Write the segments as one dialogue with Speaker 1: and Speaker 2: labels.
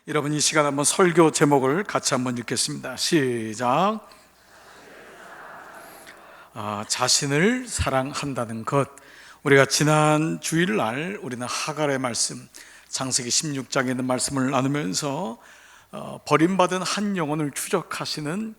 Speaker 1: 여러분, 이 시간 한번 설교 제목을 같이 한번 읽겠습니다. 시작. 자신을 사랑한다는 것. 우리가 지난 주일날 우리는 하갈의 말씀, 창세기 16장에 있는 말씀을 나누면서 버림받은 한 영혼을 추적하시는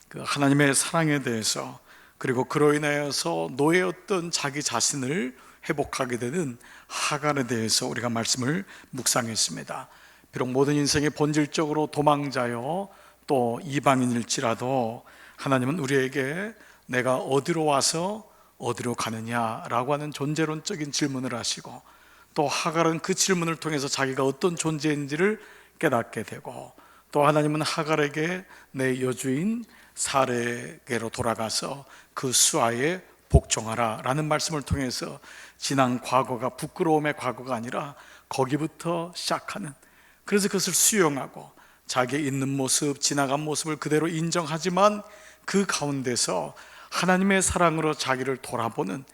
Speaker 1: 그 하나님의 사랑에 대해서, 그리고 그로 인하여서 노예였던 자기 자신을 회복하게 되는 하갈에 대해서 우리가 말씀을 묵상했습니다. 비록 모든 인생이 본질적으로 도망자요 또 이방인일지라도 하나님은 우리에게 내가 어디로 와서 어디로 가느냐라고 하는 존재론적인 질문을 하시고, 또 하갈은 그 질문을 통해서 자기가 어떤 존재인지를 깨닫게 되고, 또 하나님은 하갈에게 내 여주인 사레에게로 돌아가서 그 수하에 복종하라 라는 말씀을 통해서 지난 과거가 부끄러움의 과거가 아니라 거기부터 시작하는, 그래서 그것을 수용하고 자기의 있는 모습, 지나간 모습을 그대로 인정하지만 그 가운데서 하나님의 사랑으로 자기를 돌아보는,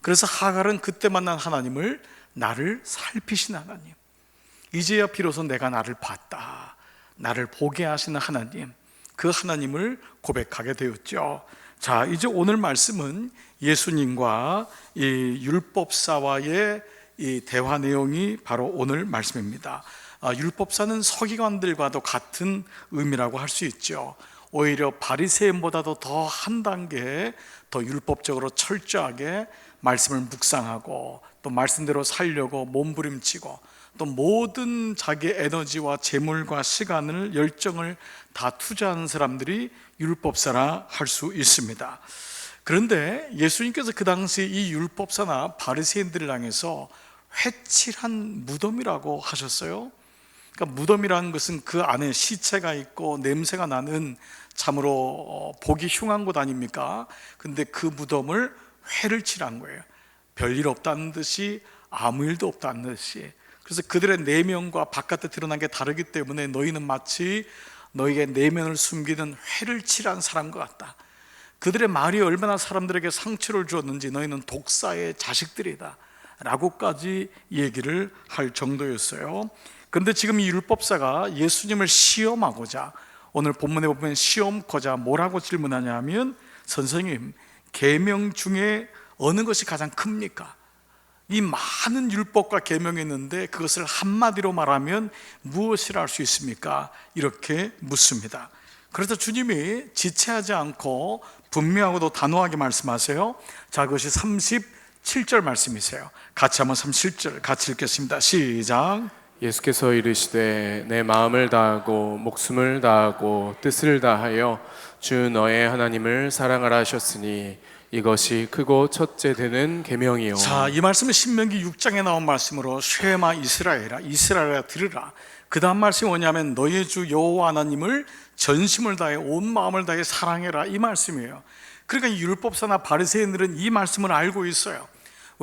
Speaker 1: 그래서 하갈은 그때 만난 하나님을 나를 살피신 하나님, 이제야 비로소 내가 나를 봤다, 나를 보게 하시는 하나님, 그 하나님을 고백하게 되었죠. 자, 이제 오늘 말씀은 예수님과 이 율법사와의 이 대화 내용이 바로 오늘 말씀입니다. 율법사는 서기관들과도 같은 의미라고 할 수 있죠. 오히려 바리새인보다도 더 한 단계 더 율법적으로 철저하게 말씀을 묵상하고 또 말씀대로 살려고 몸부림치고, 또 모든 자기의 에너지와 재물과 시간을, 열정을 다 투자하는 사람들이 율법사라 할 수 있습니다. 그런데 예수님께서 그 당시 이 율법사나 바리새인들을 향해서 회칠한 무덤이라고 하셨어요. 그러니까 무덤이라는 것은 그 안에 시체가 있고 냄새가 나는 참으로 보기 흉한 곳 아닙니까? 근데 그 무덤을 회를 칠한 거예요. 별일 없다는 듯이, 아무 일도 없다는 듯이. 그래서 그들의 내면과 바깥에 드러난 게 다르기 때문에 너희는 마치 너희의 내면을 숨기는 회를 칠한 사람과 같다. 그들의 말이 얼마나 사람들에게 상처를 주었는지, 너희는 독사의 자식들이다 라고까지 얘기를 할 정도였어요. 그런데 지금 이 율법사가 예수님을 시험하고자, 오늘 본문에 보면 시험코자 뭐라고 질문하냐면, 선생님, 계명 중에 어느 것이 가장 큽니까? 이 많은 율법과 계명이 있는데 그것을 한마디로 말하면 무엇이라 할 수 있습니까? 이렇게 묻습니다. 그래서 주님이 지체하지 않고 분명하고도 단호하게 말씀하세요. 자, 그것이 37절 말씀이세요. 같이 한번 37절 같이 읽겠습니다. 시작.
Speaker 2: 예수께서 이르시되 내 마음을 다하고 목숨을 다하고 뜻을 다하여 주 너의 하나님을 사랑하라 하셨으니 이것이 크고 첫째 되는 계명이요.
Speaker 1: 자, 이 말씀은 신명기 6장에 나온 말씀으로 쉐마 이스라엘아, 이스라엘아 들으라. 그 다음 말씀이 뭐냐면 너의 주 여호와 하나님을 전심을 다해 온 마음을 다해 사랑해라, 이 말씀이에요. 그러니까 이 율법사나 바리새인들은 이 말씀을 알고 있어요.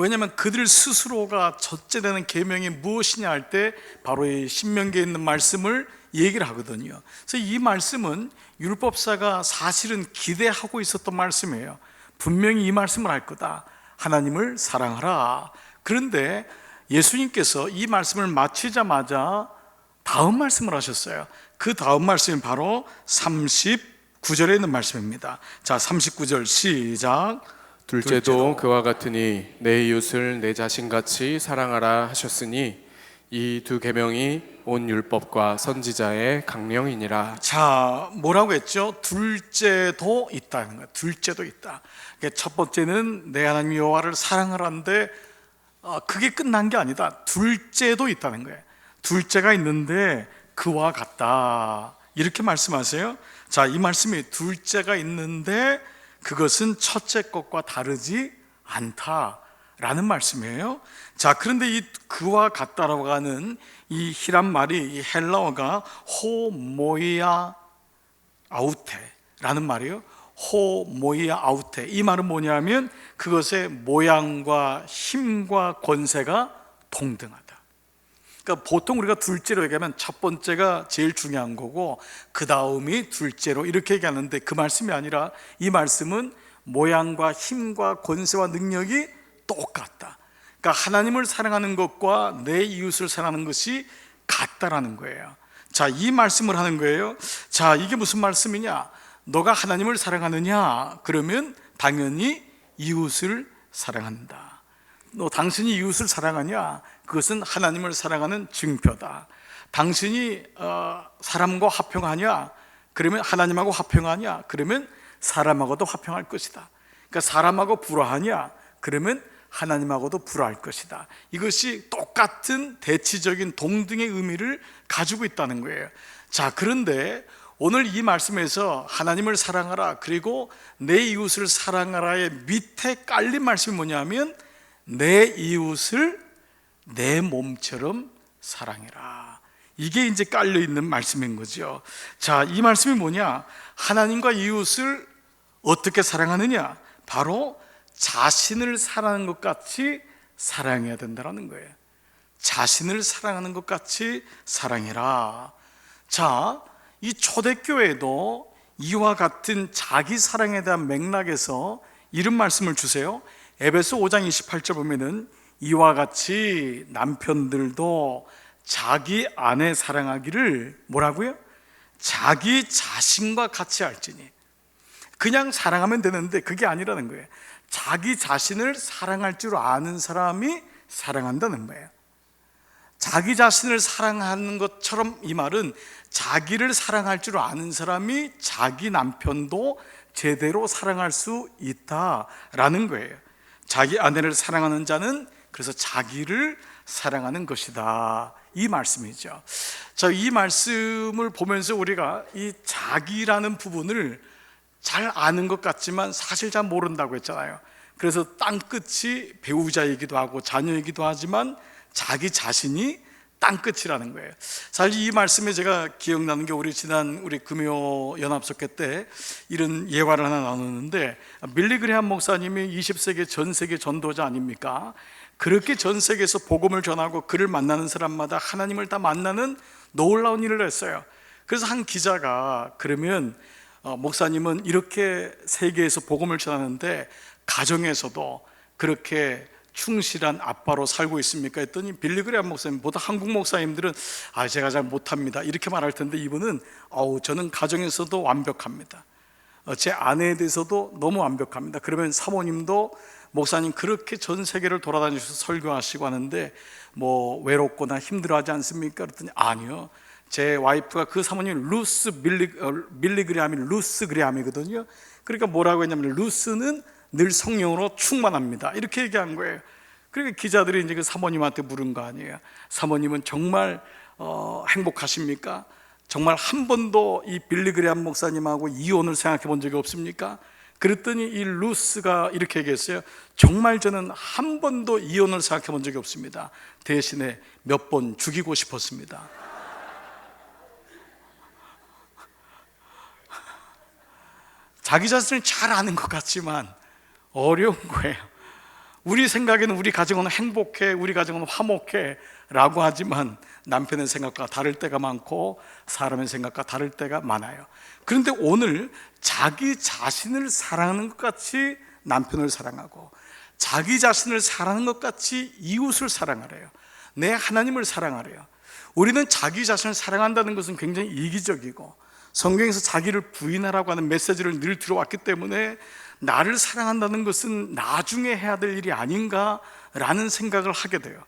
Speaker 1: 왜냐하면 그들 스스로가 첫째 되는 계명이 무엇이냐 할 때 바로 이 신명기에 있는 말씀을 얘기를 하거든요. 그래서 이 말씀은 율법사가 사실은 기대하고 있었던 말씀이에요. 분명히 이 말씀을 할 거다, 하나님을 사랑하라. 그런데 예수님께서 이 말씀을 마치자마자 다음 말씀을 하셨어요. 그 다음 말씀이 바로 39절에 있는 말씀입니다. 자, 39절 시작.
Speaker 2: 둘째도 그와 같으니 내 이웃을 내 자신같이 사랑하라 하셨으니 이 두 계명이 온 율법과 선지자의 강령이니라.
Speaker 1: 자, 뭐라고 했죠? 둘째도 있다는 거예요. 둘째도 있다. 첫 번째는 내 하나님 여호와를 사랑하라는데 그게 끝난 게 아니다. 둘째도 있다는 거예요. 둘째가 있는데 그와 같다, 이렇게 말씀하세요. 자, 이 말씀이 둘째가 있는데 그것은 첫째 것과 다르지 않다라는 말씀이에요. 자, 그런데 이 그와 같다라고 하는 이 히란 말이, 이 헬라어가 호모이아 아우테라는 말이에요. 호모이아 아우테. 이 말은 뭐냐면 그것의 모양과 힘과 권세가 동등하다. 그러니까 보통 우리가 둘째로 얘기하면 첫 번째가 제일 중요한 거고 그 다음이 둘째로 이렇게 얘기하는데, 그 말씀이 아니라 이 말씀은 모양과 힘과 권세와 능력이 똑같다. 그러니까 하나님을 사랑하는 것과 내 이웃을 사랑하는 것이 같다라는 거예요. 자, 이 말씀을 하는 거예요. 자, 이게 무슨 말씀이냐? 너가 하나님을 사랑하느냐? 그러면 당연히 이웃을 사랑한다. 너 당신이 이웃을 사랑하냐? 그것은 하나님을 사랑하는 증표다. 당신이 사람과 화평하냐? 그러면 하나님하고 화평하냐? 그러면 사람하고도 화평할 것이다. 그러니까 사람하고 불화하냐? 그러면 하나님하고도 불화할 것이다. 이것이 똑같은 대치적인 동등의 의미를 가지고 있다는 거예요. 자, 그런데 오늘 이 말씀에서 하나님을 사랑하라, 그리고 내 이웃을 사랑하라의 밑에 깔린 말씀이 뭐냐면 내 이웃을 내 몸처럼 사랑해라. 이게 이제 깔려 있는 말씀인 거죠. 자, 이 말씀이 뭐냐? 하나님과 이웃을 어떻게 사랑하느냐? 바로 자신을 사랑하는 것 같이 사랑해야 된다는 거예요. 자신을 사랑하는 것 같이 사랑해라. 자, 이 초대교회도 이와 같은 자기 사랑에 대한 맥락에서 이런 말씀을 주세요. 에베소 5장 28절 보면은 이와 같이 남편들도 자기 아내 사랑하기를 뭐라고요? 자기 자신과 같이 할지니. 그냥 사랑하면 되는데 그게 아니라는 거예요. 자기 자신을 사랑할 줄 아는 사람이 사랑한다는 거예요. 자기 자신을 사랑하는 것처럼 이 말은 자기를 사랑할 줄 아는 사람이 자기 남편도 제대로 사랑할 수 있다라는 거예요. 자기 아내를 사랑하는 자는 그래서 자기를 사랑하는 것이다, 이 말씀이죠. 자, 이 말씀을 보면서 우리가 이 자기라는 부분을 잘 아는 것 같지만 사실 잘 모른다고 했잖아요. 그래서 땅끝이 배우자이기도 하고 자녀이기도 하지만 자기 자신이 땅끝이라는 거예요. 사실 이 말씀에 제가 기억나는 게 우리 금요 연합석회 때 이런 예화를 하나 나누는데, 빌리 그레이엄 목사님이 20세기 전 세계 전도자 아닙니까? 그렇게 전 세계에서 복음을 전하고 그를 만나는 사람마다 하나님을 다 만나는 놀라운 일을 했어요. 그래서 한 기자가 그러면 목사님은 이렇게 세계에서 복음을 전하는데 가정에서도 그렇게 충실한 아빠로 살고 있습니까? 했더니 빌리 그레이엄 목사님보다 한국 목사님들은 제가 잘 못합니다 이렇게 말할 텐데, 이분은 저는 가정에서도 완벽합니다. 제 아내에 대해서도 너무 완벽합니다. 그러면 사모님도 목사님 그렇게 전 세계를 돌아다니셔서 설교하시고 하는데 뭐 외롭거나 힘들어하지 않습니까? 그랬더니 아니요, 제 와이프가 그 사모님 빌리 그레이엄이 루스 그레이엄이거든요. 그러니까 뭐라고 했냐면 루스는 늘 성령으로 충만합니다 이렇게 얘기한 거예요. 그러니까 기자들이 이제 그 사모님한테 물은 거 아니에요. 사모님은 정말 행복하십니까? 정말 한 번도 이 빌리 그레이엄 목사님하고 이혼을 생각해 본 적이 없습니까? 그랬더니 이 루스가 이렇게 얘기했어요. 정말 저는 한 번도 이혼을 생각해 본 적이 없습니다. 대신에 몇 번 죽이고 싶었습니다. 자기 자신을 잘 아는 것 같지만 어려운 거예요. 우리 생각에는 우리 가정은 행복해, 우리 가정은 화목해 라고 하지만 남편의 생각과 다를 때가 많고 사람의 생각과 다를 때가 많아요. 그런데 오늘 자기 자신을 사랑하는 것 같이 남편을 사랑하고 자기 자신을 사랑하는 것 같이 이웃을 사랑하래요. 내 하나님을 사랑하래요. 우리는 자기 자신을 사랑한다는 것은 굉장히 이기적이고 성경에서 자기를 부인하라고 하는 메시지를 늘 들어왔기 때문에 나를 사랑한다는 것은 나중에 해야 될 일이 아닌가라는 생각을 하게 돼요.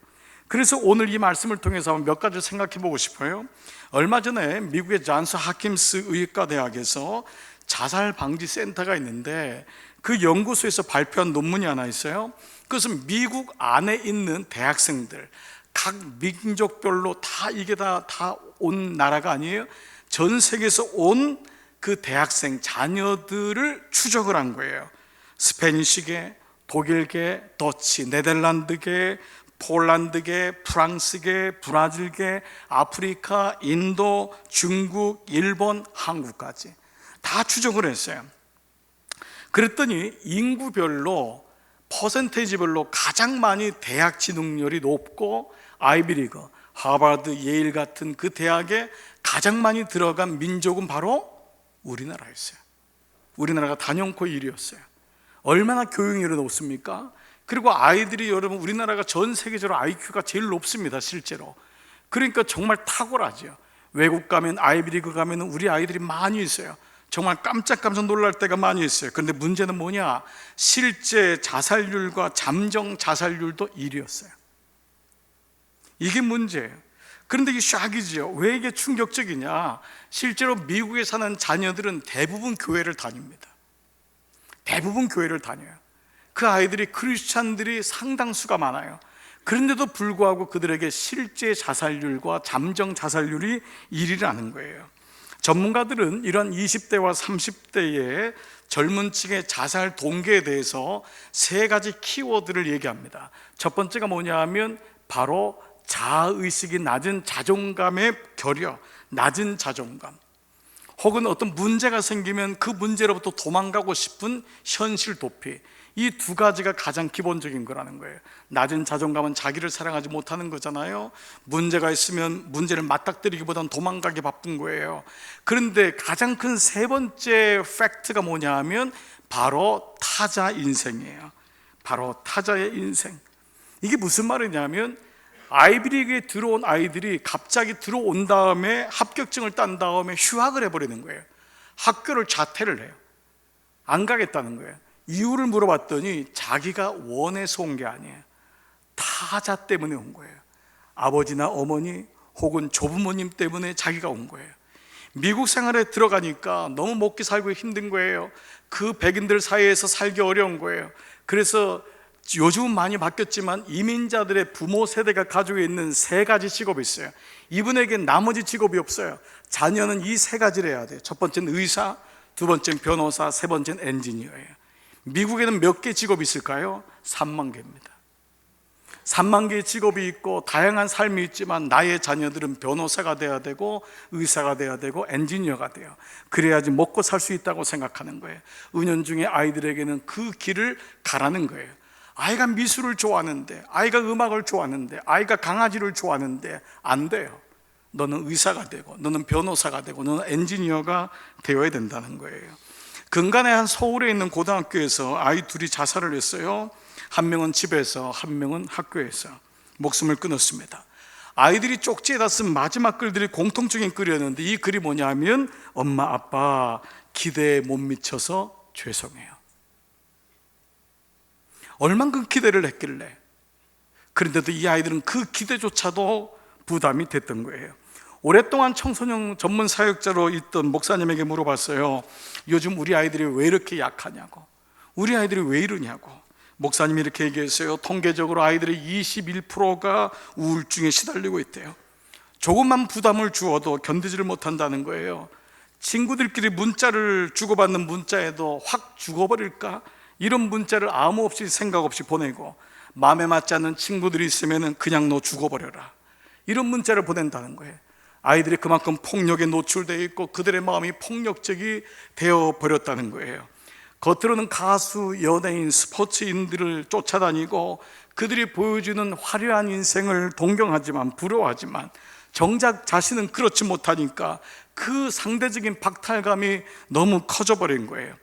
Speaker 1: 그래서 오늘 이 말씀을 통해서 몇 가지를 생각해 보고 싶어요. 얼마 전에 미국의 존스 홉킨스 의과대학에서 자살 방지 센터가 있는데 그 연구소에서 발표한 논문이 하나 있어요. 그것은 미국 안에 있는 대학생들, 각 민족별로 이게 다 온 나라가 아니에요. 전 세계에서 온 그 대학생 자녀들을 추적을 한 거예요. 스페니쉬계, 독일계, 더치, 네덜란드계, 폴란드계, 프랑스계, 브라질계, 아프리카, 인도, 중국, 일본, 한국까지 다 추적을 했어요. 그랬더니 인구별로 퍼센테이지별로 가장 많이 대학 진학률이 높고 아이비리그, 하버드, 예일 같은 그 대학에 가장 많이 들어간 민족은 바로 우리나라였어요. 우리나라가 단연코 1위였어요. 얼마나 교육률이 높습니까? 그리고 아이들이, 여러분, 우리나라가 전 세계적으로 IQ가 제일 높습니다, 실제로. 그러니까 정말 탁월하죠. 외국 가면, 아이비리그 가면 우리 아이들이 많이 있어요. 정말 깜짝깜짝 놀랄 때가 많이 있어요. 그런데 문제는 뭐냐? 실제 자살률과 잠정 자살률도 1위였어요. 이게 문제예요. 그런데 이게 샥이죠. 왜 이게 충격적이냐? 실제로 미국에 사는 자녀들은 대부분 교회를 다닙니다. 대부분 교회를 다녀요. 그 아이들이 크리스찬들이 상당수가 많아요. 그런데도 불구하고 그들에게 실제 자살률과 잠정 자살률이 1위라는 거예요. 전문가들은 이런 20대와 30대의 젊은 층의 자살 동기에 대해서 세 가지 키워드를 얘기합니다. 첫 번째가 뭐냐 하면 바로 자아의식이 낮은 자존감의 결여, 낮은 자존감, 혹은 어떤 문제가 생기면 그 문제로부터 도망가고 싶은 현실 도피, 이 두 가지가 가장 기본적인 거라는 거예요. 낮은 자존감은 자기를 사랑하지 못하는 거잖아요. 문제가 있으면 문제를 맞닥뜨리기보다는 도망가기 바쁜 거예요. 그런데 가장 큰 세 번째 팩트가 뭐냐 하면 바로 타자 인생이에요. 바로 타자의 인생. 이게 무슨 말이냐면 아이비리그에 들어온 아이들이 갑자기 들어온 다음에 합격증을 딴 다음에 휴학을 해버리는 거예요. 학교를 자퇴를 해요. 안 가겠다는 거예요. 이유를 물어봤더니 자기가 원해서 온 게 아니에요. 타자 때문에 온 거예요. 아버지나 어머니 혹은 조부모님 때문에 자기가 온 거예요. 미국 생활에 들어가니까 너무 먹기 살기 힘든 거예요. 그 백인들 사이에서 살기 어려운 거예요. 그래서 요즘은 많이 바뀌었지만 이민자들의 부모 세대가 가지고 있는 세 가지 직업이 있어요. 이분에겐 나머지 직업이 없어요. 자녀는 이 세 가지를 해야 돼요. 첫 번째는 의사, 두 번째는 변호사, 세 번째는 엔지니어예요. 미국에는 몇 개 직업이 있을까요? 3만 개입니다. 3만 개의 직업이 있고 다양한 삶이 있지만 나의 자녀들은 변호사가 돼야 되고 의사가 돼야 되고 엔지니어가 돼요. 그래야지 먹고 살 수 있다고 생각하는 거예요. 은연중에 아이들에게는 그 길을 가라는 거예요. 아이가 미술을 좋아하는데, 아이가 음악을 좋아하는데, 아이가 강아지를 좋아하는데 안 돼요. 너는 의사가 되고 너는 변호사가 되고 너는 엔지니어가 되어야 된다는 거예요. 근간에 한 서울에 있는 고등학교에서 아이 둘이 자살을 했어요. 한 명은 집에서, 한 명은 학교에서 목숨을 끊었습니다. 아이들이 쪽지에다 쓴 마지막 글들이 공통적인 글이었는데 이 글이 뭐냐면 엄마 아빠 기대에 못 미쳐서 죄송해요. 얼만큼 기대를 했길래. 그런데도 이 아이들은 그 기대조차도 부담이 됐던 거예요. 오랫동안 청소년 전문 사역자로 있던 목사님에게 물어봤어요. 요즘 우리 아이들이 왜 이렇게 약하냐고, 우리 아이들이 왜 이러냐고. 목사님이 이렇게 얘기했어요. 통계적으로 아이들의 21%가 우울증에 시달리고 있대요. 조금만 부담을 주어도 견디지를 못한다는 거예요. 친구들끼리 문자를 주고받는 문자에도 확 죽어버릴까? 이런 문자를 아무 없이 생각 없이 보내고, 마음에 맞지 않는 친구들이 있으면 그냥 너 죽어버려라, 이런 문자를 보낸다는 거예요. 아이들이 그만큼 폭력에 노출되어 있고 그들의 마음이 폭력적이 되어 버렸다는 거예요. 겉으로는 가수, 연예인, 스포츠인들을 쫓아다니고 그들이 보여주는 화려한 인생을 동경하지만 부러워하지만 정작 자신은 그렇지 못하니까 그 상대적인 박탈감이 너무 커져버린 거예요.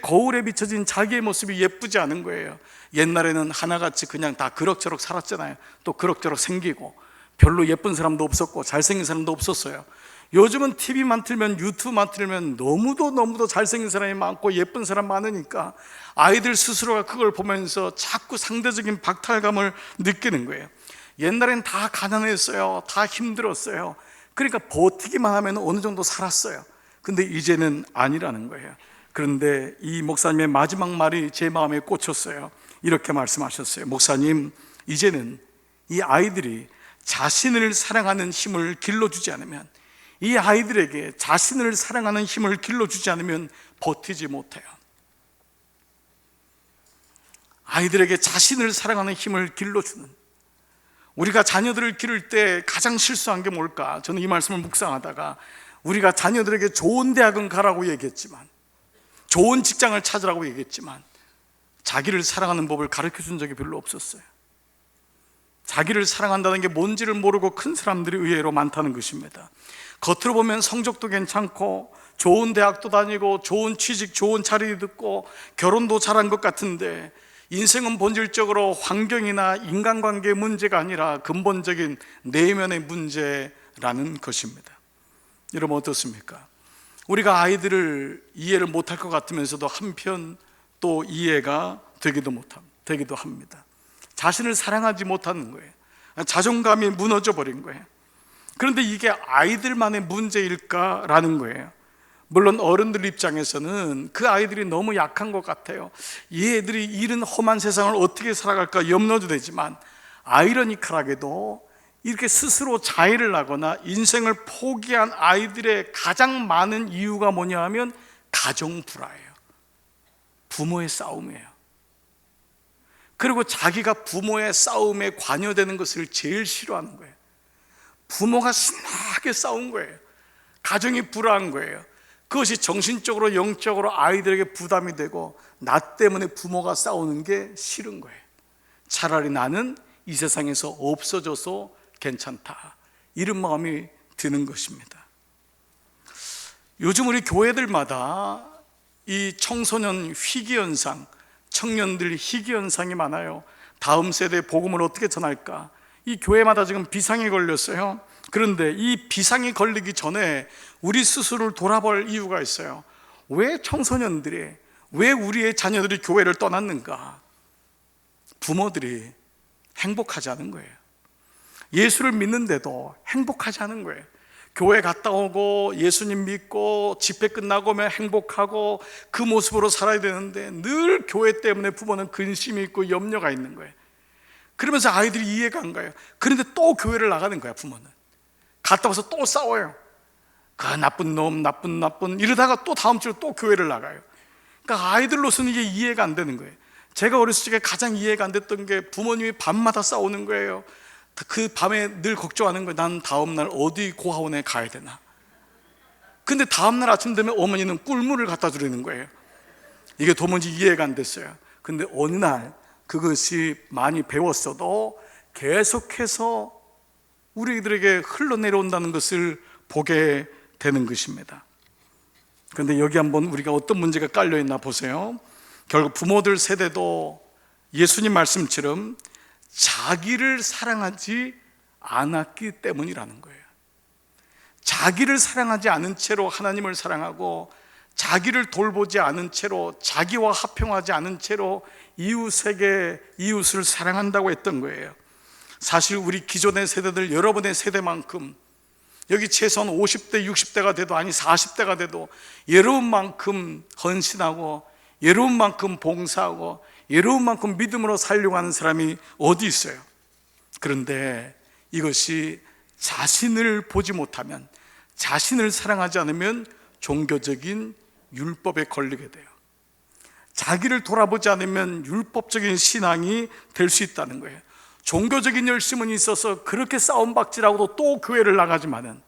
Speaker 1: 거울에 비춰진 자기의 모습이 예쁘지 않은 거예요. 옛날에는 하나같이 그냥 다 그럭저럭 살았잖아요. 또 그럭저럭 생기고 별로 예쁜 사람도 없었고 잘생긴 사람도 없었어요. 요즘은 TV만 틀면, 유튜브만 틀면 너무도 잘생긴 사람이 많고 예쁜 사람 많으니까 아이들 스스로가 그걸 보면서 자꾸 상대적인 박탈감을 느끼는 거예요. 옛날엔 다 가난했어요. 다 힘들었어요. 그러니까 버티기만 하면 어느 정도 살았어요. 근데 이제는 아니라는 거예요. 그런데 이 목사님의 마지막 말이 제 마음에 꽂혔어요. 이렇게 말씀하셨어요. 목사님, 이제는 이 아이들이 자신을 사랑하는 힘을 길러주지 않으면, 이 아이들에게 자신을 사랑하는 힘을 길러주지 않으면 버티지 못해요. 아이들에게 자신을 사랑하는 힘을 길러주는, 우리가 자녀들을 기를 때 가장 실수한 게 뭘까? 저는 이 말씀을 묵상하다가 우리가 자녀들에게 좋은 대학은 가라고 얘기했지만, 좋은 직장을 찾으라고 얘기했지만 자기를 사랑하는 법을 가르쳐준 적이 별로 없었어요. 자기를 사랑한다는 게 뭔지를 모르고 큰 사람들이 의외로 많다는 것입니다. 겉으로 보면 성적도 괜찮고 좋은 대학도 다니고 좋은 취직, 좋은 자리 듣고 결혼도 잘한 것 같은데 인생은 본질적으로 환경이나 인간관계의 문제가 아니라 근본적인 내면의 문제에 문제라는 것입니다. 여러분 어떻습니까? 우리가 아이들을 이해를 못할 것 같으면서도 한편 또 이해가 되기도 합니다. 자신을 사랑하지 못하는 거예요. 자존감이 무너져 버린 거예요. 그런데 이게 아이들만의 문제일까라는 거예요. 물론 어른들 입장에서는 그 아이들이 너무 약한 것 같아요. 이 애들이 이런 험한 세상을 어떻게 살아갈까 염려도 되지만, 아이러니컬하게도 이렇게 스스로 자해를 하거나 인생을 포기한 아이들의 가장 많은 이유가 뭐냐 하면 가정 불화예요. 부모의 싸움이에요. 그리고 자기가 부모의 싸움에 관여되는 것을 제일 싫어하는 거예요. 부모가 신나게 싸운 거예요. 가정이 불화한 거예요. 그것이 정신적으로 영적으로 아이들에게 부담이 되고 나 때문에 부모가 싸우는 게 싫은 거예요. 차라리 나는 이 세상에서 없어져서 괜찮다, 이런 마음이 드는 것입니다. 요즘 우리 교회들마다 이 청소년 희귀현상, 청년들 희귀현상이 많아요. 다음 세대에 복음을 어떻게 전할까? 이 교회마다 지금 비상이 걸렸어요. 그런데 이 비상이 걸리기 전에 우리 스스로를 돌아볼 이유가 있어요. 왜 청소년들이, 왜 우리의 자녀들이 교회를 떠났는가? 부모들이 행복하지 않은 거예요. 예수를 믿는데도 행복하지 않은 거예요. 교회 갔다 오고 예수님 믿고 집회 끝나고 오면 행복하고 그 모습으로 살아야 되는데 늘 교회 때문에 부모는 근심이 있고 염려가 있는 거예요. 그러면서 아이들이 이해가 안 가요. 그런데 또 교회를 나가는 거야. 부모는 갔다 와서 또 싸워요. 그 나쁜 놈, 나쁜 이러다가 또 다음 주에 또 교회를 나가요. 그러니까 아이들로서는 이게 이해가 안 되는 거예요. 제가 어렸을 적에 가장 이해가 안 됐던 게 부모님이 밤마다 싸우는 거예요. 그 밤에 늘 걱정하는 거예요. 난 다음날 어디 고아원에 가야 되나. 근데 다음날 아침 되면 어머니는 꿀물을 갖다 주려는 거예요. 이게 도무지 이해가 안 됐어요. 근데 어느 날 그것이 많이 배웠어도 계속해서 우리들에게 흘러내려온다는 것을 보게 되는 것입니다. 그런데 여기 한번 우리가 어떤 문제가 깔려있나 보세요. 결국 부모들 세대도 예수님 말씀처럼 자기를 사랑하지 않았기 때문이라는 거예요. 자기를 사랑하지 않은 채로 하나님을 사랑하고 자기를 돌보지 않은 채로 자기와 합평하지 않은 채로 이웃을 사랑한다고 했던 거예요. 사실 우리 기존의 세대들, 여러분의 세대만큼 여기 최소한 50대 60대가 돼도, 아니 40대가 돼도 여러분만큼 헌신하고 여러분만큼 봉사하고 여러분만큼 믿음으로 살려고 하는 사람이 어디 있어요? 그런데 이것이 자신을 보지 못하면, 자신을 사랑하지 않으면 종교적인 율법에 걸리게 돼요. 자기를 돌아보지 않으면 율법적인 신앙이 될 수 있다는 거예요. 종교적인 열심은 있어서 그렇게 싸움박질하고도 또 교회를 나가지만은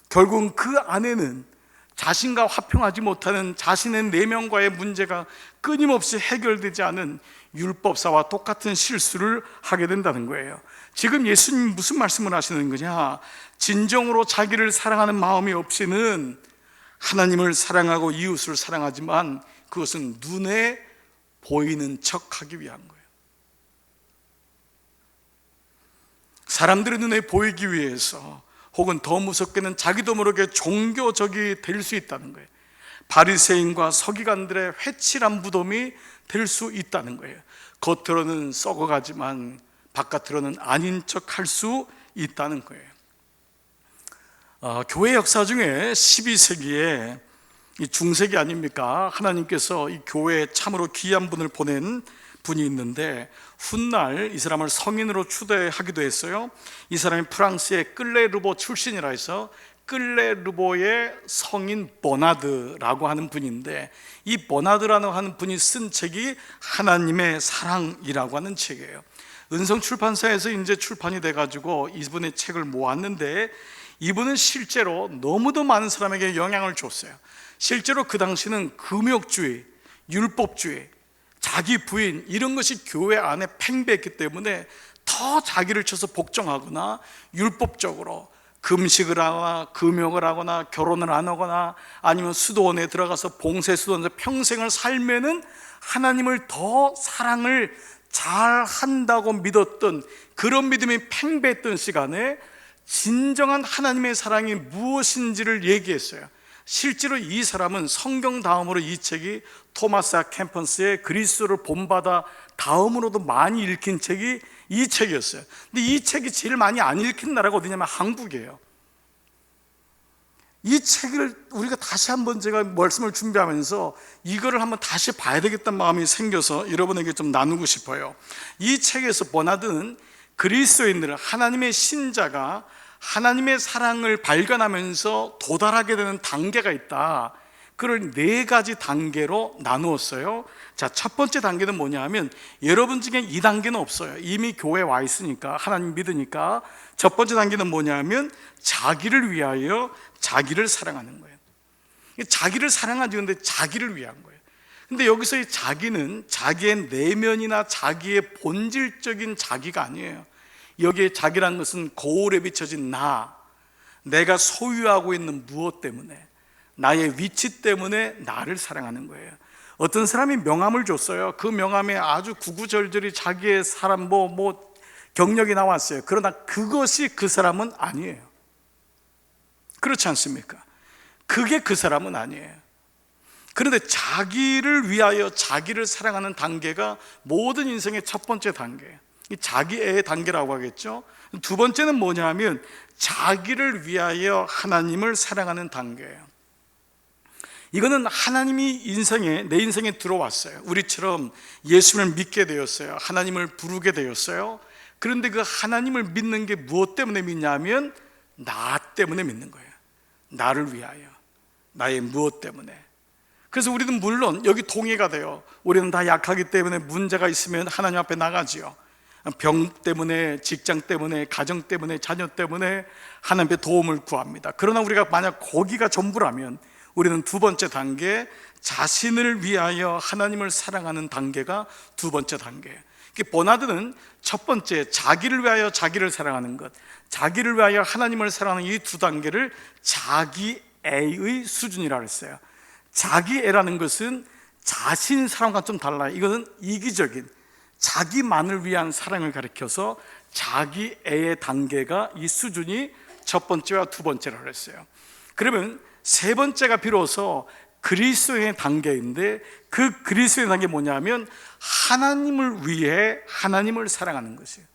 Speaker 1: 결국은 그 안에는 자신과 화평하지 못하는 자신의 내면과의 문제가 끊임없이 해결되지 않은 율법사와 똑같은 실수를 하게 된다는 거예요. 지금 예수님 무슨 말씀을 하시는 거냐? 진정으로 자기를 사랑하는 마음이 없이는 하나님을 사랑하고 이웃을 사랑하지만 그것은 눈에 보이는 척하기 위한 거예요. 사람들의 눈에 보이기 위해서, 혹은 더 무섭게는 자기도 모르게 종교적이 될 수 있다는 거예요. 바리새인과 서기관들의 회칠한 무덤이 될 수 있다는 거예요. 겉으로는 썩어가지만 바깥으로는 아닌 척 할 수 있다는 거예요. 교회 역사 중에 12세기에 이 중세기 아닙니까? 하나님께서 이 교회에 참으로 귀한 분을 보낸 분이 있는데 훗날 이 사람을 성인으로 추대하기도 했어요. 이 사람이 프랑스의 끌레르보 출신이라 해서 끌레르보의 성인 버나드라고 하는 분인데, 이 버나드라고 하는 분이 쓴 책이 하나님의 사랑이라고 하는 책이에요. 은성출판사에서 이제 출판이 돼가지고 이분의 책을 모았는데, 이분은 실제로 너무도 많은 사람에게 영향을 줬어요. 실제로 그 당시는 금욕주의, 율법주의, 자기 부인 이런 것이 교회 안에 팽배했기 때문에 더 자기를 쳐서 복종하거나 율법적으로 금식을 하거나 금욕을 하거나 결혼을 안 하거나 아니면 수도원에 들어가서 봉쇄 수도원에서 평생을 살면은 하나님을 더 사랑을 잘 한다고 믿었던, 그런 믿음이 팽배했던 시간에 진정한 하나님의 사랑이 무엇인지를 얘기했어요. 실제로 이 사람은 성경 다음으로 이 책이 토마스 아 캠퍼스의 그리스도를 본받아 다음으로도 많이 읽힌 책이 이 책이었어요. 근데 이 책이 제일 많이 안 읽힌 나라가 어디냐면 한국이에요. 이 책을 우리가 다시 한번, 제가 말씀을 준비하면서 이거를 한번 다시 봐야 되겠다는 마음이 생겨서 여러분에게 좀 나누고 싶어요. 이 책에서 버나드는 그리스도인들, 하나님의 신자가 하나님의 사랑을 발견하면서 도달하게 되는 단계가 있다. 그걸 4가지 단계로 나누었어요. 자, 첫 번째 단계는 뭐냐 하면, 여러분 중에 이 단계는 없어요. 이미 교회에 와 있으니까, 하나님 믿으니까. 첫 번째 단계는 뭐냐 하면, 자기를 위하여 자기를 사랑하는 거예요. 자기를 사랑하지, 근데 자기를 위한 거예요. 근데 여기서 이 자기는 자기의 내면이나 자기의 본질적인 자기가 아니에요. 여기에 자기란 것은 거울에 비춰진 내가 소유하고 있는 무엇 때문에, 나의 위치 때문에 나를 사랑하는 거예요. 어떤 사람이 명함을 줬어요. 그 명함에 아주 구구절절히 자기의 사람 경력이 나왔어요. 그러나 그것이 그 사람은 아니에요. 그렇지 않습니까? 그게 그 사람은 아니에요. 그런데 자기를 위하여 자기를 사랑하는 단계가 모든 인생의 첫 번째 단계예요. 이 자기애의 단계라고 하겠죠. 두 번째는 뭐냐 하면, 자기를 위하여 하나님을 사랑하는 단계예요. 이거는 하나님이 내 인생에 들어왔어요. 우리처럼 예수를 믿게 되었어요. 하나님을 부르게 되었어요. 그런데 그 하나님을 믿는 게 무엇 때문에 믿냐면, 나 때문에 믿는 거예요. 나를 위하여, 나의 무엇 때문에. 그래서 우리는 물론 여기 동의가 돼요. 우리는 다 약하기 때문에 문제가 있으면 하나님 앞에 나가지요. 병 때문에, 직장 때문에, 가정 때문에, 자녀 때문에 하나님의 도움을 구합니다. 그러나 우리가 만약 거기가 전부라면, 우리는 두 번째 단계, 자신을 위하여 하나님을 사랑하는 단계가 두 번째 단계예요. 버나드는 첫 번째, 자기를 위하여 자기를 사랑하는 것, 자기를 위하여 하나님을 사랑하는 이 두 단계를 자기애의 수준이라고 했어요. 자기애라는 것은 자신 사랑과 좀 달라요. 이거는 이기적인, 자기만을 위한 사랑을 가리켜서 자기애의 단계가, 이 수준이 첫 번째와 두 번째라고 했어요. 그러면 세 번째가 비로소 그리스도의 단계인데, 그 그리스도의 단계 뭐냐면, 하나님을 위해 하나님을 사랑하는 것이에요.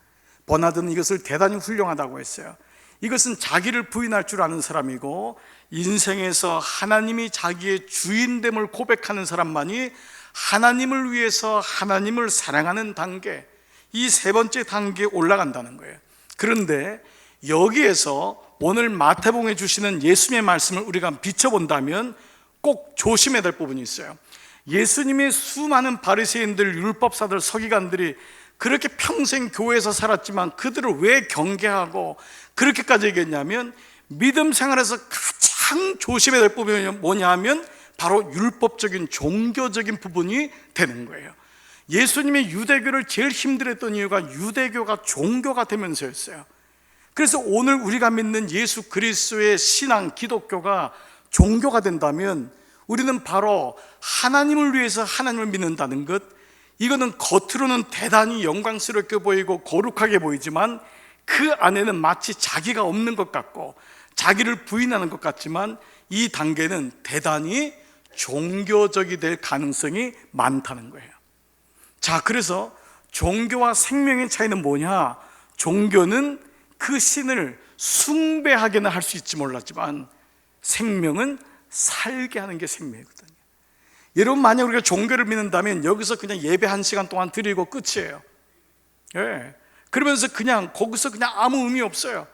Speaker 1: 버나드는 이것을 대단히 훌륭하다고 했어요. 이것은 자기를 부인할 줄 아는 사람이고, 인생에서 하나님이 자기의 주인됨을 고백하는 사람만이 하나님을 위해서 하나님을 사랑하는 단계, 이 세 번째 단계에 올라간다는 거예요. 그런데 여기에서 오늘 마태복음에 주시는 예수님의 말씀을 우리가 비춰본다면 꼭 조심해야 될 부분이 있어요. 예수님의 수많은 바리새인들, 율법사들, 서기관들이 그렇게 평생 교회에서 살았지만 그들을 왜 경계하고 그렇게까지 얘기했냐면, 믿음 생활에서 가장 조심해야 될 부분이 뭐냐 하면 바로 율법적인, 종교적인 부분이 되는 거예요. 예수님의 유대교를 제일 힘들었던 이유가 유대교가 종교가 되면서였어요. 그래서 오늘 우리가 믿는 예수 그리스도의 신앙, 기독교가 종교가 된다면, 우리는 바로 하나님을 위해서 하나님을 믿는다는 것, 이거는 겉으로는 대단히 영광스럽게 보이고 거룩하게 보이지만 그 안에는 마치 자기가 없는 것 같고 자기를 부인하는 것 같지만, 이 단계는 대단히 종교적이 될 가능성이 많다는 거예요. 자, 그래서 종교와 생명의 차이는 뭐냐? 종교는 그 신을 숭배하게는 할 수 있지 몰랐지만, 생명은 살게 하는 게 생명이거든요. 여러분, 만약 우리가 종교를 믿는다면 여기서 그냥 예배 1시간 동안 드리고 끝이에요. 그러면서 그냥 거기서 그냥 아무 의미 없어요.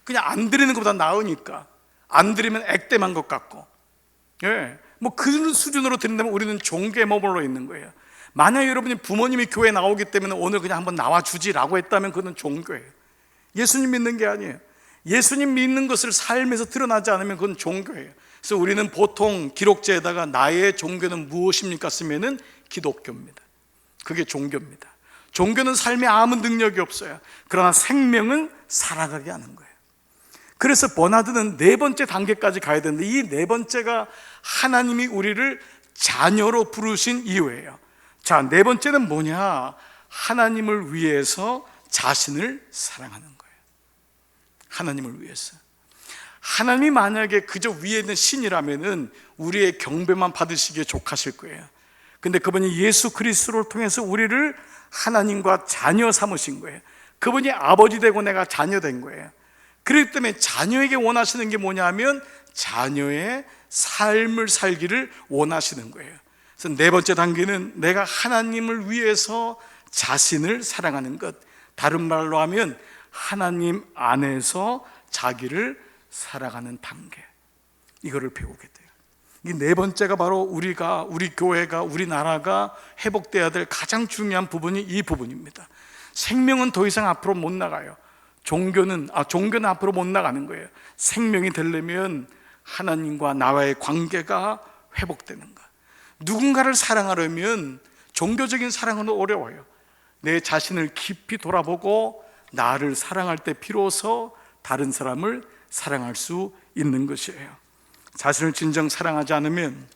Speaker 1: 그냥 안 드리는 것보다 나으니까. 안 드리면 액땜한 것 같고, 그런 수준으로 드린다면 우리는 종교에 머물러 있는 거예요. 만약 여러분이 부모님이 교회에 나오기 때문에 오늘 그냥 한번 나와주지라고 했다면 그건 종교예요. 예수님 믿는 게 아니에요. 예수님 믿는 것을 삶에서 드러나지 않으면 그건 종교예요. 그래서 우리는 보통 기록지에다가 나의 종교는 무엇입니까 쓰면은 기독교입니다. 그게 종교입니다. 종교는 삶에 아무 능력이 없어요. 그러나 생명은 살아가게 하는 거예요. 그래서 버나드는 네 번째 단계까지 가야 되는데, 이 네 번째가 하나님이 우리를 자녀로 부르신 이유예요. 자, 네 번째는 뭐냐? 하나님을 위해서 자신을 사랑하는 거예요. 하나님을 위해서. 하나님이 만약에 그저 위에 있는 신이라면은 우리의 경배만 받으시기에 족하실 거예요. 근데 그분이 예수 그리스도를 통해서 우리를 하나님과 자녀 삼으신 거예요. 그분이 아버지 되고 내가 자녀 된 거예요. 그렇기 때문에 자녀에게 원하시는 게 뭐냐면 자녀의 삶을 살기를 원하시는 거예요. 그래서 네 번째 단계는 내가 하나님을 위해서 자신을 사랑하는 것, 다른 말로 하면 하나님 안에서 자기를 사랑하는 단계, 이거를 배우게 돼요. 이 네 번째가 바로 우리 교회가, 우리나라가 회복돼야 될 가장 중요한 부분이 이 부분입니다. 생명은 더 이상 앞으로 못 나가요. 종교는 앞으로 못 나가는 거예요. 생명이 되려면 하나님과 나와의 관계가 회복되는 것. 누군가를 사랑하려면 종교적인 사랑은 어려워요. 내 자신을 깊이 돌아보고 나를 사랑할 때 비로소 다른 사람을 사랑할 수 있는 것이에요. 자신을 진정 사랑하지 않으면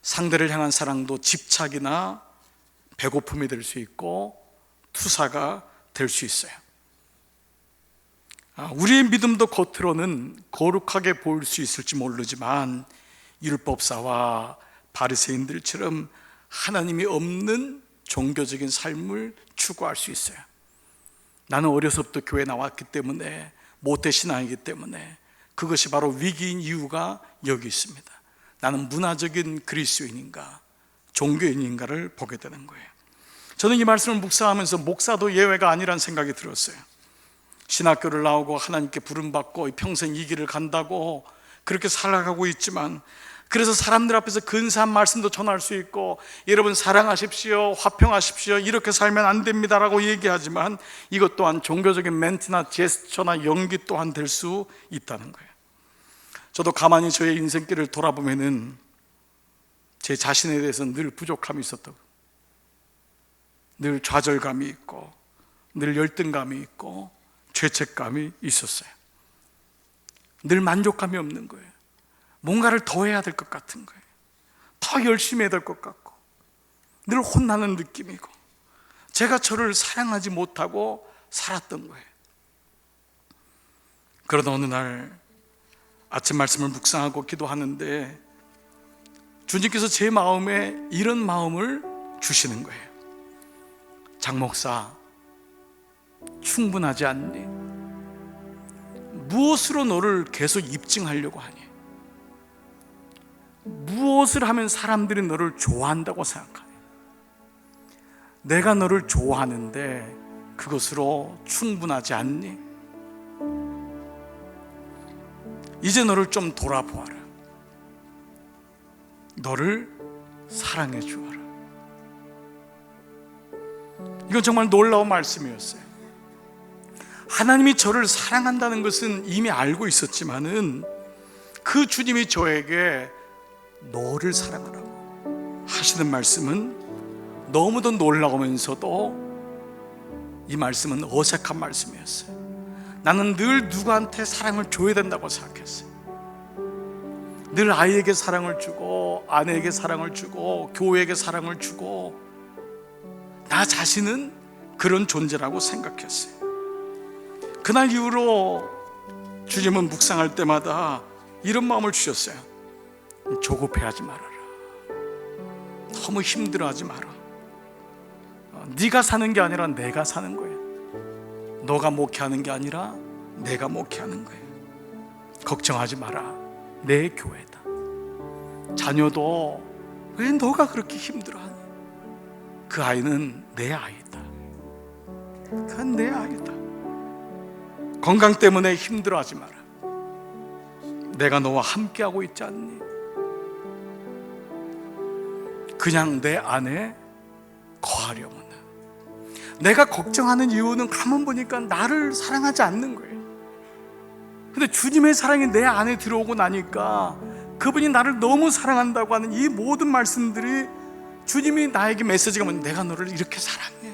Speaker 1: 상대를 향한 사랑도 집착이나 배고픔이 될 수 있고 투사가 될 수 있어요. 우리의 믿음도 겉으로는 거룩하게 보일 수 있을지 모르지만 율법사와 바리새인들처럼 하나님이 없는 종교적인 삶을 추구할 수 있어요. 나는 어려서부터 교회 나왔기 때문에, 모태신앙이기 때문에 그것이 바로 위기인 이유가 여기 있습니다. 나는 문화적인 그리스도인인가 종교인인가를 보게 되는 거예요. 저는 이 말씀을 묵상하면서 목사도 예외가 아니란 생각이 들었어요. 신학교를 나오고 하나님께 부름받고 평생 이 길을 간다고 그렇게 살아가고 있지만, 그래서 사람들 앞에서 근사한 말씀도 전할 수 있고 여러분 사랑하십시오, 화평하십시오, 이렇게 살면 안 됩니다라고 얘기하지만 이것 또한 종교적인 멘트나 제스처나 연기 또한 될 수 있다는 거예요. 저도 가만히 저의 인생길을 돌아보면은 제 자신에 대해서 늘 부족함이 있었다고, 늘 좌절감이 있고 늘 열등감이 있고 죄책감이 있었어요. 늘 만족감이 없는 거예요. 뭔가를 더 해야 될 것 같은 거예요. 더 열심히 해야 될 것 같고 늘 혼나는 느낌이고 제가 저를 사랑하지 못하고 살았던 거예요. 그러다 어느 날 아침 말씀을 묵상하고 기도하는데 주님께서 제 마음에 이런 마음을 주시는 거예요. 장 목사, 충분하지 않니? 무엇으로 너를 계속 입증하려고 하니? 무엇을 하면 사람들이 너를 좋아한다고 생각하니? 내가 너를 좋아하는데 그것으로 충분하지 않니? 이제 너를 좀 돌아보아라. 너를 사랑해 주어라. 이건 정말 놀라운 말씀이었어요. 하나님이 저를 사랑한다는 것은 이미 알고 있었지만은 그 주님이 저에게 너를 사랑하라고 하시는 말씀은 너무도 놀라우면서도 이 말씀은 어색한 말씀이었어요. 나는 늘 누구한테 사랑을 줘야 된다고 생각했어요. 늘 아이에게 사랑을 주고 아내에게 사랑을 주고 교회에게 사랑을 주고 나 자신은 그런 존재라고 생각했어요. 그날 이후로 주님은 묵상할 때마다 이런 마음을 주셨어요. 조급해하지 말아라. 너무 힘들어하지 마라. 네가 사는 게 아니라 내가 사는 거예요. 너가 목회하는 게 아니라 내가 목회하는 거예요. 걱정하지 마라. 내 교회다. 자녀도 왜 너가 그렇게 힘들어하니? 그 아이는 내 아이다. 그건 내 아이다. 건강 때문에 힘들어하지 마라. 내가 너와 함께하고 있지 않니? 그냥 내 안에 거하려면. 내가 걱정하는 이유는 가만 보니까 나를 사랑하지 않는 거예요. 근데 주님의 사랑이 내 안에 들어오고 나니까 그분이 나를 너무 사랑한다고 하는 이 모든 말씀들이 주님이 나에게 메시지가 뭐냐면 내가 너를 이렇게 사랑해.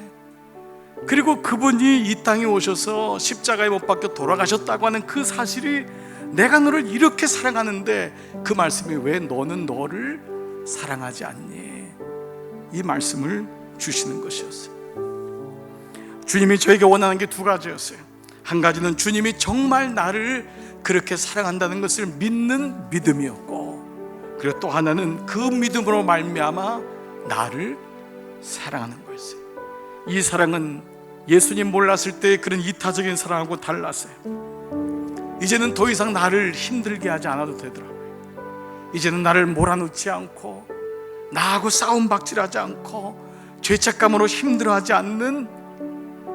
Speaker 1: 그리고 그분이 이 땅에 오셔서 십자가에 못 박혀 돌아가셨다고 하는 그 사실이 내가 너를 이렇게 사랑하는데 그 말씀이 왜 너는 너를 사랑하지 않니? 이 말씀을 주시는 것이었어요. 주님이 저에게 원하는 게 두 가지였어요. 한 가지는 주님이 정말 나를 그렇게 사랑한다는 것을 믿는 믿음이었고, 그리고 또 하나는 그 믿음으로 말미암아 나를 사랑하는 거였어요. 이 사랑은 예수님 몰랐을 때 그런 이타적인 사랑하고 달랐어요. 이제는 더 이상 나를 힘들게 하지 않아도 되더라고요. 이제는 나를 몰아넣지 않고, 나하고 싸움박질하지 않고, 죄책감으로 힘들어하지 않는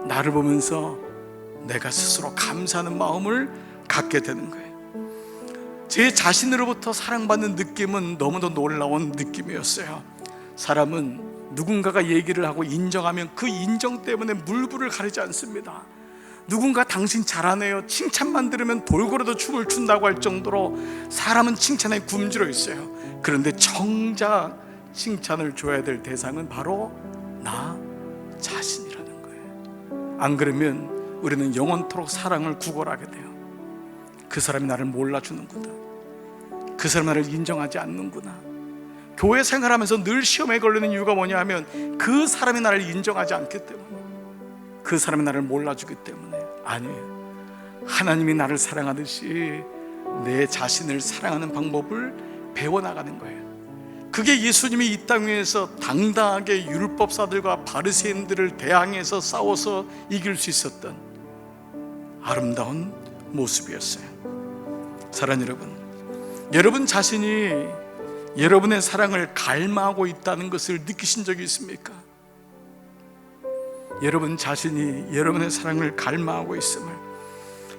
Speaker 1: 나를 보면서 내가 스스로 감사하는 마음을 갖게 되는 거예요. 제 자신으로부터 사랑받는 느낌은 너무도 놀라운 느낌이었어요. 사람은 누군가가 얘기를 하고 인정하면 그 인정 때문에 물불을 가리지 않습니다. 누군가 당신 잘하네요, 칭찬만 들으면 돌고래도 춤을 춘다고 할 정도로 사람은 칭찬에 굶주려 있어요. 그런데 정작 칭찬을 줘야 될 대상은 바로 나 자신이라는 거예요. 안 그러면 우리는 영원토록 사랑을 구걸하게 돼요. 그 사람이 나를 몰라주는구나, 그 사람이 나를 인정하지 않는구나. 교회 생활하면서 늘 시험에 걸리는 이유가 뭐냐 하면 그 사람이 나를 인정하지 않기 때문에, 그 사람이 나를 몰라주기 때문에. 아니에요. 하나님이 나를 사랑하듯이 내 자신을 사랑하는 방법을 배워나가는 거예요. 그게 예수님이 이 땅 위에서 당당하게 율법사들과 바리새인들을 대항해서 싸워서 이길 수 있었던 아름다운 모습이었어요. 사랑하는 여러분, 여러분 자신이 여러분의 사랑을 갈망하고 있다는 것을 느끼신 적이 있습니까? 여러분 자신이 여러분의 사랑을 갈망하고 있음을.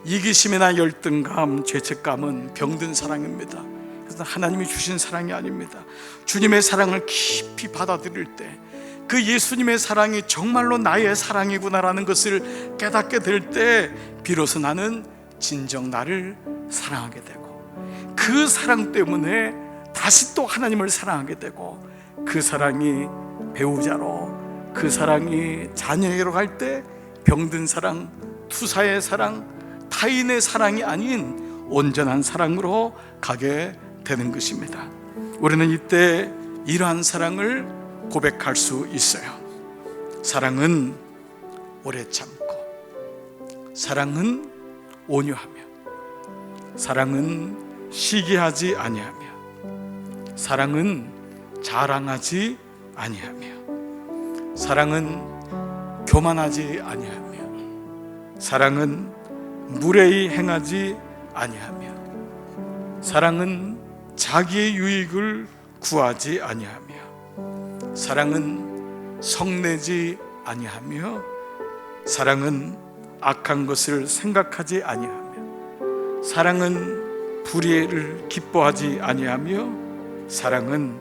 Speaker 1: 이기심이나 열등감, 죄책감은 병든 사랑입니다. 그래서 하나님이 주신 사랑이 아닙니다. 주님의 사랑을 깊이 받아들일 때, 그 예수님의 사랑이 정말로 나의 사랑이구나라는 것을 깨닫게 될 때 비로소 나는 진정 나를 사랑하게 되고, 그 사랑 때문에 다시 또 하나님을 사랑하게 되고, 그 사랑이 배우자로, 그 사랑이 자녀에게로 갈 때 병든 사랑, 투사의 사랑, 타인의 사랑이 아닌 온전한 사랑으로 가게 되는 것입니다. 우리는 이때 이러한 사랑을 고백할 수 있어요. 사랑은 오래 참고, 사랑은 온유하며, 사랑은 시기하지 아니하며, 사랑은 자랑하지 아니하며, 사랑은 교만하지 아니하며, 사랑은 무례히 행하지 아니하며, 사랑은 자기의 유익을 구하지 아니하며, 사랑은 성내지 아니하며, 사랑은 악한 것을 생각하지 아니하며, 사랑은 불의를 기뻐하지 아니하며, 사랑은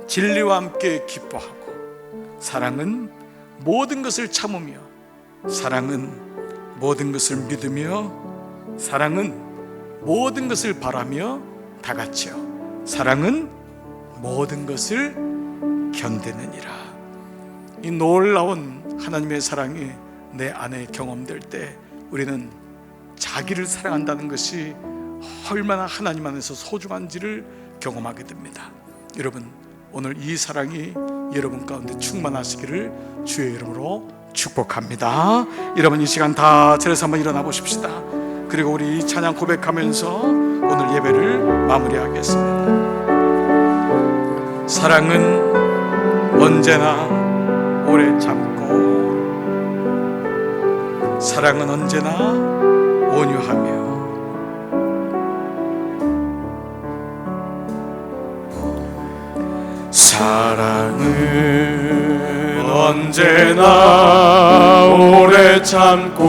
Speaker 1: 진리와 함께 기뻐하고, 사랑은 모든 것을 참으며, 사랑은 모든 것을 믿으며, 사랑은 모든 것을 바라며 다같이요, 사랑은 모든 것을 견디느니라. 이 놀라운 하나님의 사랑이 내 안에 경험될 때 우리는 자기를 사랑한다는 것이 얼마나 하나님 안에서 소중한지를 경험하게 됩니다. 여러분, 오늘 이 사랑이 여러분 가운데 충만하시기를 주의 이름으로 축복합니다. 여러분, 이 시간 다 자리에서 한번 일어나 보십시다. 그리고 우리 찬양 고백하면서 오늘 예배를 마무리하겠습니다. 사랑은 언제나 오래 참고, 사랑은 언제나 온유하며,
Speaker 2: 사랑은 언제나 오래 참고,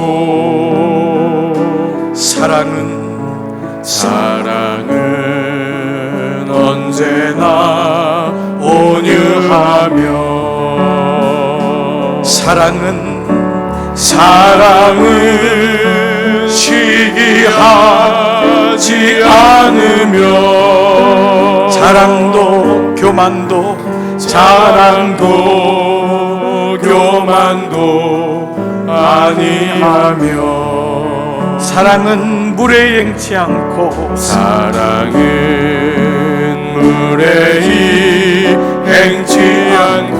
Speaker 2: 사랑은 언제나 온유하며, 사랑은 시기하지 않으며, 자랑도 교만도 아니하며,
Speaker 1: 사랑은 무례히 행치 않고,
Speaker 2: 사랑은 무례히 행치 않고,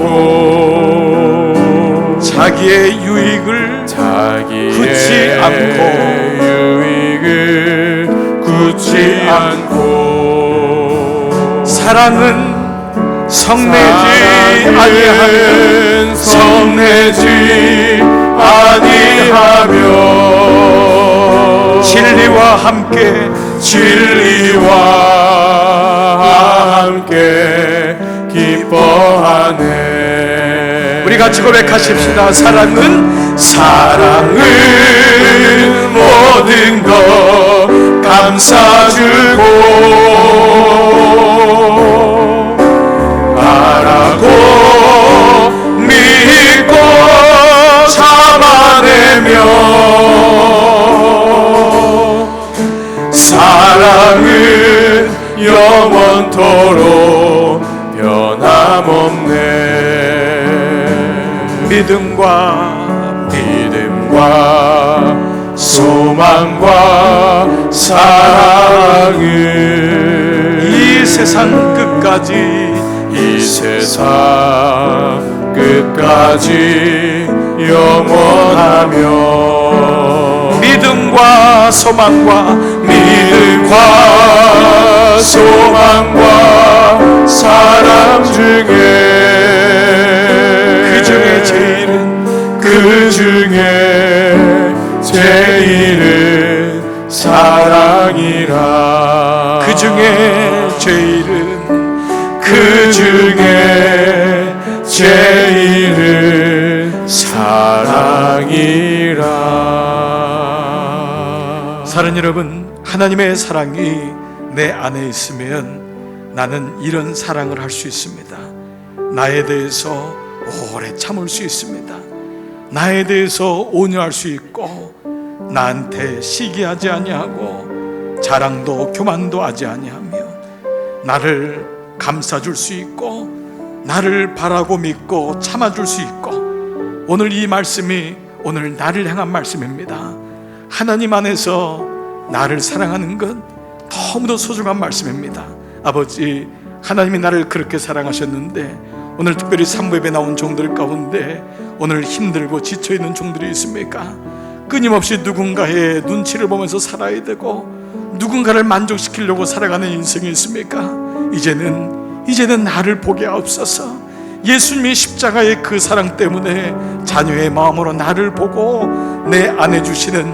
Speaker 1: 자기의 유익을
Speaker 2: 자기의
Speaker 1: 굳이 않고,
Speaker 2: 않고
Speaker 1: 사랑은 성내지 아니하며
Speaker 2: 성내지 아니하며
Speaker 1: 진리와 함께
Speaker 2: 기뻐하네.
Speaker 1: 우리 같이 고백하십시다. 사랑은
Speaker 2: 모든 것 감싸주고 바라고 믿고 참아내며 사랑은 영원토록 변함없네.
Speaker 1: 믿음과
Speaker 2: 소망과 사랑은
Speaker 1: 이 세상
Speaker 2: 끝까지 영원하며
Speaker 1: 믿음과 소망과
Speaker 2: 사랑 중에 그 중에 제일은 사랑이라.
Speaker 1: 그 중에
Speaker 2: 제일은 사랑이라.
Speaker 1: 사랑하는 여러분, 하나님의 사랑이 내 안에 있으면 나는 이런 사랑을 할 수 있습니다. 나에 대해서 오래 참을 수 있습니다. 나에 대해서 온유할 수 있고, 나한테 시기하지 아니하고 자랑도 교만도 하지 아니하며 나를 감싸줄 수 있고, 나를 바라고 믿고 참아줄 수 있고, 오늘 이 말씀이 오늘 나를 향한 말씀입니다. 하나님 안에서 나를 사랑하는 것 너무도 소중한 말씀입니다. 아버지, 하나님이 나를 그렇게 사랑하셨는데, 오늘 특별히 산부예배 나온 종들 가운데 오늘 힘들고 지쳐있는 종들이 있습니까? 끊임없이 누군가의 눈치를 보면서 살아야 되고 누군가를 만족시키려고 살아가는 인생이 있습니까? 이제는 나를 보게 하옵소서. 예수님이 십자가의 그 사랑 때문에 자녀의 마음으로 나를 보고 내 안에 주시는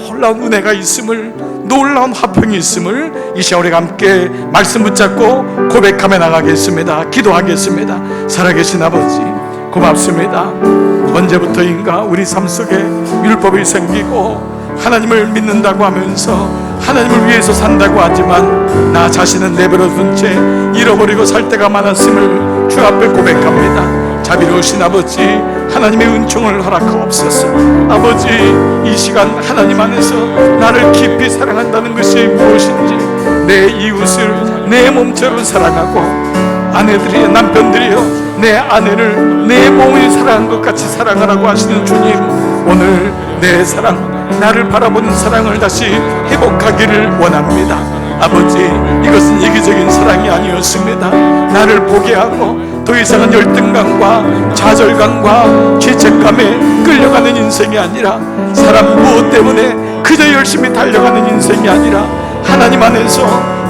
Speaker 1: 놀라운 은혜가 있음을, 놀라운 화평이 있음을 이 시간 우리가 함께 말씀 붙잡고 고백하며 나가겠습니다. 기도하겠습니다. 살아계신 아버지, 고맙습니다. 언제부터인가 우리 삶 속에 율법이 생기고 하나님을 믿는다고 하면서 하나님을 위해서 산다고 하지만 나 자신은 내버려 둔 채 잃어버리고 살 때가 많았음을 주 앞에 고백합니다. 자비로우신 아버지, 하나님의 은총을 허락하옵소서. 아버지, 이 시간 하나님 안에서 나를 깊이 사랑한다는 것이 무엇인지, 내 이웃을 내 몸처럼 사랑하고, 아내들이여, 남편들이여, 내 아내를 내 몸을 사랑한 것 같이 사랑하라고 하시는 주님, 오늘 내 사랑, 나를 바라보는 사랑을 다시 회복하기를 원합니다. 아버지, 이것은 이기적인 사랑이 아니었습니다. 나를 보게 하고 더 이상은 열등감과 좌절감과 죄책감에 끌려가는 인생이 아니라, 사람 무엇 때문에 그저 열심히 달려가는 인생이 아니라 하나님 안에서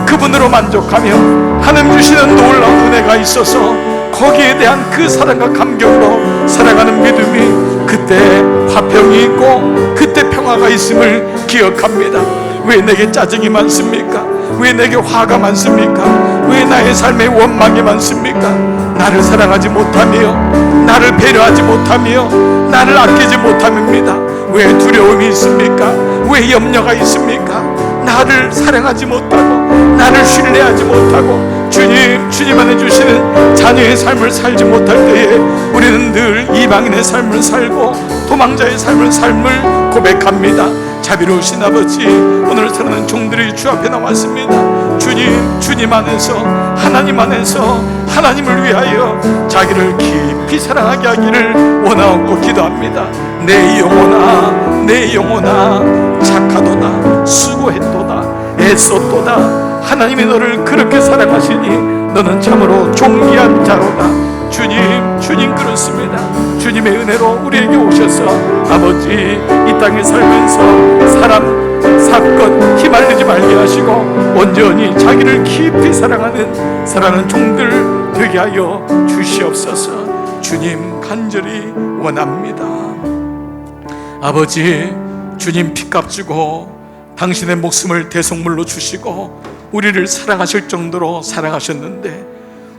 Speaker 1: 그분으로 만족하며 하나님 주시는 놀라운 은혜가 있어서 거기에 대한 그 사랑과 감격으로 살아가는 믿음이, 그때 화평이 있고 그때 평화가 있음을 기억합니다. 왜 내게 짜증이 많습니까? 왜 내게 화가 많습니까? 왜 나의 삶에 원망이 많습니까? 나를 사랑하지 못하며, 나를 배려하지 못하며, 나를 아끼지 못함입니다. 왜 두려움이 있습니까? 왜 염려가 있습니까? 나를 사랑하지 못하고, 나를 신뢰하지 못하고, 주님 안에 주시는 자녀의 삶을 살지 못할 때에 우리는 늘 이방인의 삶을 살고 도망자의 삶을 고백합니다. 자비로우신 아버지, 오늘 사랑하는 종들이 주 앞에 나왔습니다. 주님 안에서, 하나님 안에서 하나님을 위하여 자기를 깊이 사랑하게 하기를 원하고 기도합니다. 내 영혼아 착하도다, 수고했도다, 애썼도다. 하나님이 너를 그렇게 사랑하시니 너는 참으로 존귀한 자로다. 주님 그렇습니다. 주님의 은혜로 우리에게 오셔서 아버지 이 땅에 살면서 사건 휘말리지 말게 하시고 온전히 자기를 깊이 사랑하는 종들 되게 하여 주시옵소서. 주님 간절히 원합니다. 아버지, 주님 피값 주고 당신의 목숨을 대속물로 주시고 우리를 사랑하실 정도로 사랑하셨는데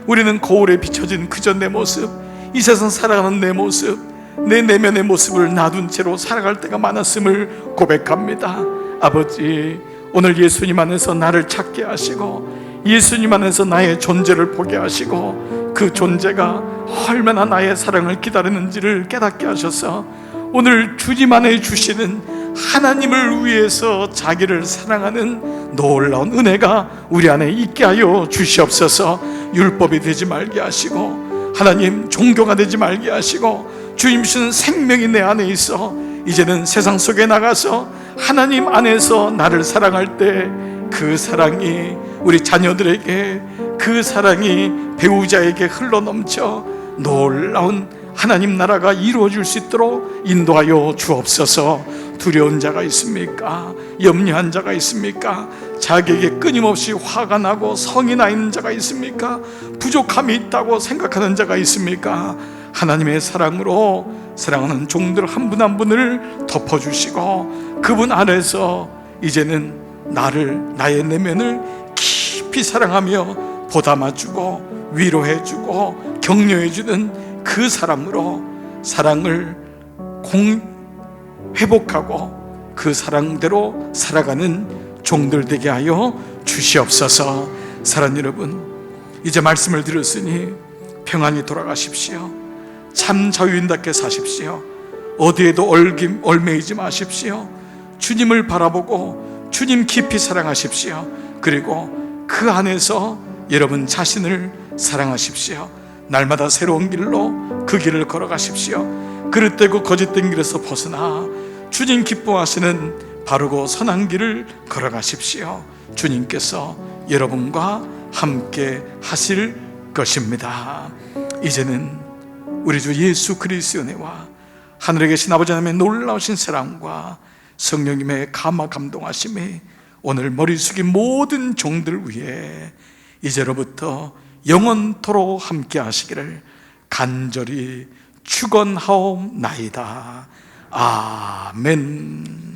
Speaker 1: 우리는 거울에 비춰진 그저 내 모습, 이 세상 살아가는 내 모습, 내 내면의 모습을 놔둔 채로 살아갈 때가 많았음을 고백합니다. 아버지, 오늘 예수님 안에서 나를 찾게 하시고 예수님 안에서 나의 존재를 보게 하시고 그 존재가 얼마나 나의 사랑을 기다리는지를 깨닫게 하셔서 오늘 주님 안에 주시는 하나님을 위해서 자기를 사랑하는 놀라운 은혜가 우리 안에 있게 하여 주시옵소서. 율법이 되지 말게 하시고 하나님 종교가 되지 말게 하시고 주님 주시는 생명이 내 안에 있어 이제는 세상 속에 나가서 하나님 안에서 나를 사랑할 때 그 사랑이 우리 자녀들에게, 그 사랑이 배우자에게 흘러넘쳐 놀라운 하나님 나라가 이루어질 수 있도록 인도하여 주옵소서. 두려운 자가 있습니까? 염려한 자가 있습니까? 자기에게 끊임없이 화가 나고 성이 나 있는 자가 있습니까? 부족함이 있다고 생각하는 자가 있습니까? 하나님의 사랑으로 사랑하는 종들 한 분 한 분을 덮어주시고 그분 안에서 이제는 나의 내면을 깊이 사랑하며 보담아주고 위로해주고 격려해주는 그 사랑으로 사랑을 회복하고 그 사랑대로 살아가는 종들 되게 하여 주시옵소서. 사랑하는 여러분, 이제 말씀을 들었으니 평안히 돌아가십시오. 참 자유인답게 사십시오. 어디에도 얽매이지 마십시오. 주님을 바라보고 주님 깊이 사랑하십시오. 그리고 그 안에서 여러분 자신을 사랑하십시오. 날마다 새로운 길로 그 길을 걸어가십시오. 그릇되고 거짓된 길에서 벗어나 주님 기뻐하시는 바르고 선한 길을 걸어가십시오. 주님께서 여러분과 함께 하실 것입니다. 이제는 우리 주 예수 그리스도의 은혜와 하늘에 계신 아버지 하나님의 놀라우신 사랑과 성령님의 감동하심이 오늘 머리 숙인 모든 종들 위에 이제로부터 영원토록 함께 하시기를 간절히 축원하옵나이다. 아멘.